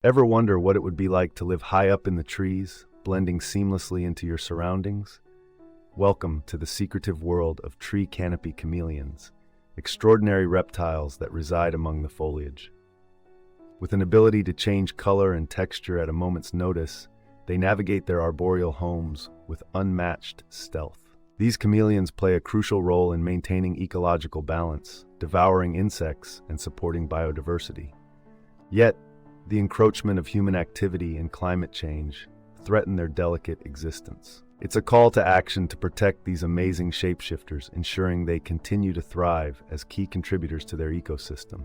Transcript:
Ever wonder what it would be like to live high up in the trees, blending seamlessly into your surroundings? Welcome to the secretive world of tree canopy chameleons, extraordinary reptiles that reside among the foliage. With an ability to change color and texture at a moment's notice, they navigate their arboreal homes with unmatched stealth. These chameleons play a crucial role in maintaining ecological balance, devouring insects, and supporting biodiversity. Yet, the encroachment of human activity and climate change threaten their delicate existence. It's a call to action to protect these amazing shapeshifters, ensuring they continue to thrive as key contributors to their ecosystem.